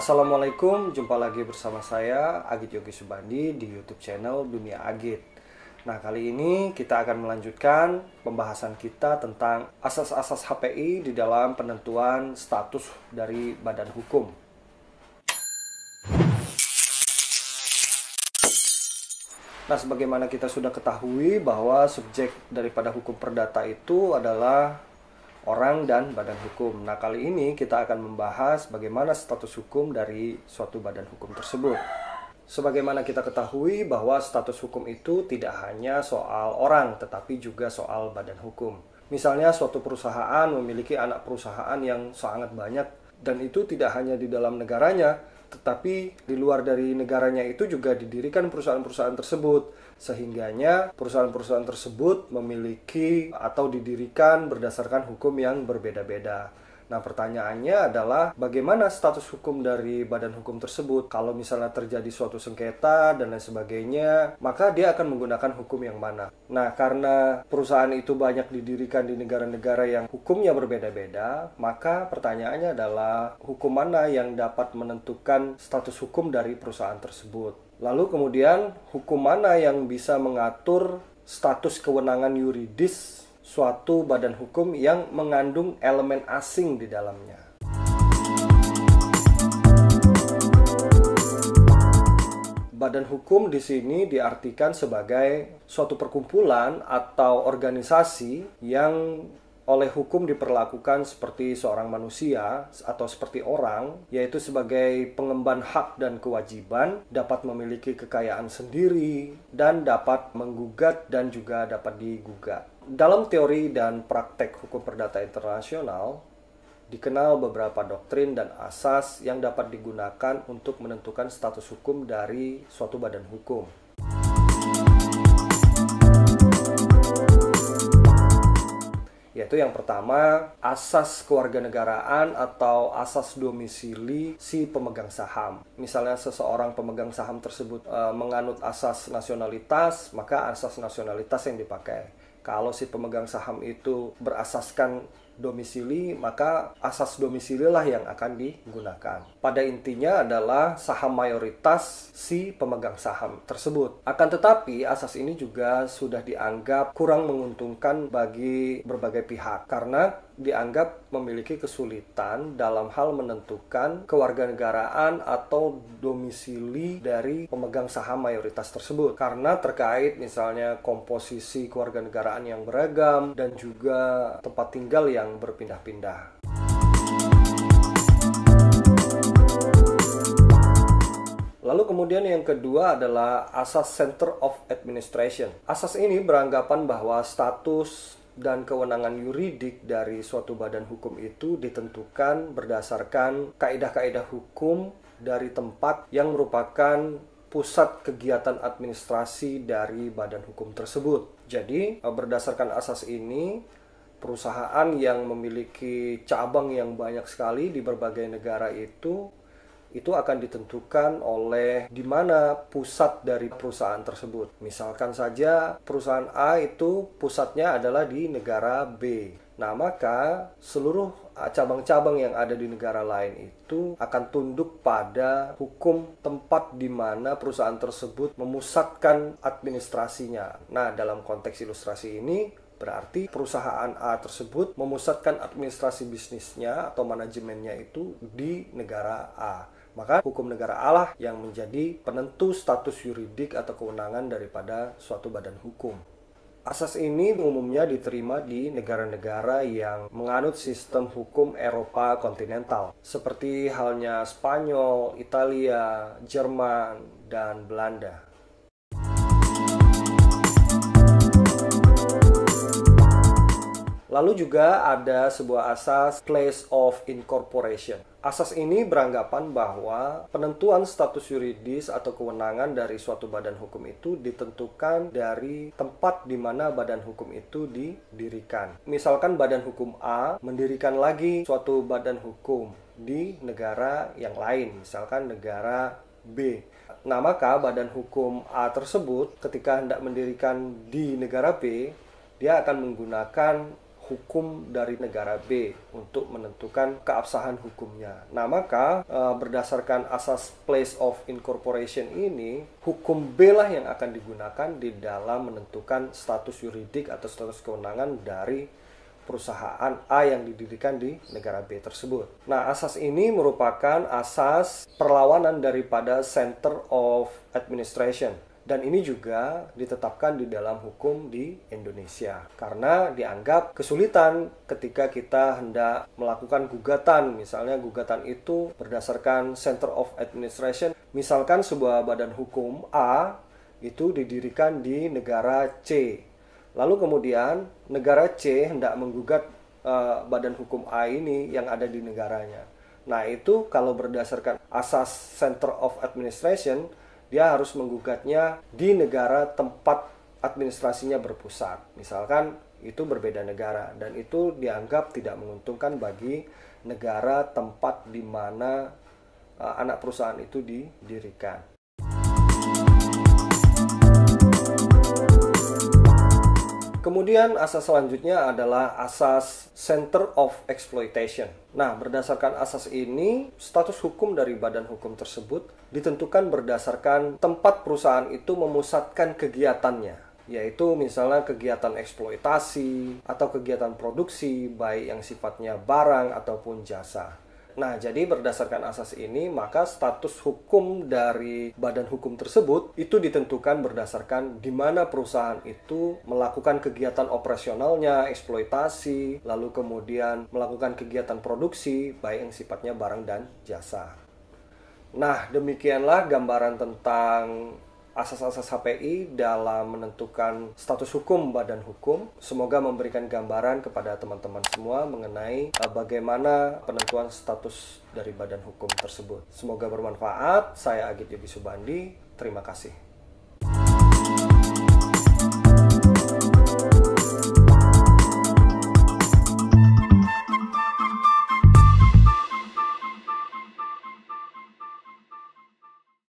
Assalamualaikum, jumpa lagi bersama saya Agit Yogi Subandi di YouTube channel Dunia Agit. Nah, kali ini kita akan melanjutkan pembahasan kita tentang asas-asas HPI di dalam penentuan status dari badan hukum. Nah, sebagaimana kita sudah ketahui bahwa subjek daripada hukum perdata itu adalah orang dan badan hukum. Nah, kali ini kita akan membahas bagaimana status hukum dari suatu badan hukum tersebut. Sebagaimana kita ketahui bahwa status hukum itu tidak hanya soal orang, tetapi juga soal badan hukum. Misalnya suatu perusahaan memiliki anak perusahaan yang sangat banyak, dan itu tidak hanya di dalam negaranya, tetapi di luar dari negaranya itu juga didirikan perusahaan-perusahaan tersebut. Sehingganya perusahaan-perusahaan tersebut memiliki atau didirikan berdasarkan hukum yang berbeda-beda. Nah, pertanyaannya adalah bagaimana status hukum dari badan hukum tersebut? Kalau misalnya terjadi suatu sengketa dan lain sebagainya, maka dia akan menggunakan hukum yang mana? Nah, karena perusahaan itu banyak didirikan di negara-negara yang hukumnya berbeda-beda, maka pertanyaannya adalah hukum mana yang dapat menentukan status hukum dari perusahaan tersebut? Lalu kemudian hukum mana yang bisa mengatur status kewenangan yuridis suatu badan hukum yang mengandung elemen asing di dalamnya? Badan hukum di sini diartikan sebagai suatu perkumpulan atau organisasi yang oleh hukum diperlakukan seperti seorang manusia atau seperti orang, yaitu sebagai pengemban hak dan kewajiban, dapat memiliki kekayaan sendiri, dan dapat menggugat dan juga dapat digugat. Dalam teori dan praktek hukum perdata internasional, dikenal beberapa doktrin dan asas yang dapat digunakan untuk menentukan status hukum dari suatu badan hukum. Yaitu yang pertama, asas kewarganegaraan atau asas domisili si pemegang saham. Misalnya seseorang pemegang saham tersebut menganut asas nasionalitas, maka asas nasionalitas yang dipakai. Kalau si pemegang saham itu berasaskan domisili, maka asas domisili lah yang akan digunakan. Pada intinya adalah saham mayoritas si pemegang saham tersebut. Akan tetapi asas ini juga sudah dianggap kurang menguntungkan bagi berbagai pihak karena dianggap memiliki kesulitan dalam hal menentukan kewarganegaraan atau domisili dari pemegang saham mayoritas tersebut, karena terkait misalnya komposisi kewarganegaraan yang beragam dan juga tempat tinggal yang berpindah-pindah. Lalu kemudian yang kedua adalah asas Center of Administration. Asas ini beranggapan bahwa status dan kewenangan yuridik dari suatu badan hukum itu ditentukan berdasarkan kaidah-kaidah hukum dari tempat yang merupakan pusat kegiatan administrasi dari badan hukum tersebut. Jadi, berdasarkan asas ini, perusahaan yang memiliki cabang yang banyak sekali di berbagai negara itu akan ditentukan oleh di mana pusat dari perusahaan tersebut. Misalkan saja perusahaan A itu pusatnya adalah di negara B. Nah, maka seluruh cabang-cabang yang ada di negara lain itu akan tunduk pada hukum tempat di mana perusahaan tersebut memusatkan administrasinya. Nah, dalam konteks ilustrasi ini berarti perusahaan A tersebut memusatkan administrasi bisnisnya atau manajemennya itu di negara A. Maka hukum negara A lah yang menjadi penentu status yuridik atau kewenangan daripada suatu badan hukum. Asas ini umumnya diterima di negara-negara yang menganut sistem hukum Eropa kontinental, seperti halnya Spanyol, Italia, Jerman, dan Belanda. Lalu juga ada sebuah asas place of incorporation. Asas ini beranggapan bahwa penentuan status yuridis atau kewenangan dari suatu badan hukum itu ditentukan dari tempat di mana badan hukum itu didirikan. Misalkan badan hukum A mendirikan lagi suatu badan hukum di negara yang lain, misalkan negara B. Nah, maka badan hukum A tersebut ketika hendak mendirikan di negara B, dia akan menggunakan hukum dari negara B untuk menentukan keabsahan hukumnya. Nah, maka berdasarkan asas place of incorporation ini, hukum B lah yang akan digunakan di dalam menentukan status yuridik atau status kewenangan dari perusahaan A yang didirikan di negara B tersebut. Nah, asas ini merupakan asas perlawanan daripada Center of Administration. Dan ini juga ditetapkan di dalam hukum di Indonesia. Karena dianggap kesulitan ketika kita hendak melakukan gugatan. Misalnya gugatan itu berdasarkan Center of Administration. Misalkan sebuah badan hukum A itu didirikan di negara C. Lalu kemudian negara C hendak menggugat badan hukum A ini yang ada di negaranya. Nah, itu kalau berdasarkan asas Center of Administration, dia harus menggugatnya di negara tempat administrasinya berpusat. Misalkan itu berbeda negara dan itu dianggap tidak menguntungkan bagi negara tempat di mana anak perusahaan itu didirikan. Kemudian asas selanjutnya adalah asas Center of Exploitation. Nah, berdasarkan asas ini, status hukum dari badan hukum tersebut ditentukan berdasarkan tempat perusahaan itu memusatkan kegiatannya, yaitu misalnya kegiatan eksploitasi atau kegiatan produksi, baik yang sifatnya barang ataupun jasa. Nah, jadi berdasarkan asas ini, maka status hukum dari badan hukum tersebut itu ditentukan berdasarkan di mana perusahaan itu melakukan kegiatan operasionalnya, eksploitasi, lalu kemudian melakukan kegiatan produksi, baik yang sifatnya barang dan jasa. Nah, demikianlah gambaran tentang asas-asas HPI dalam menentukan status hukum badan hukum. Semoga memberikan gambaran kepada teman-teman semua mengenai bagaimana penentuan status dari badan hukum tersebut. Semoga bermanfaat. Saya Agit Yogi Subandi. Terima kasih.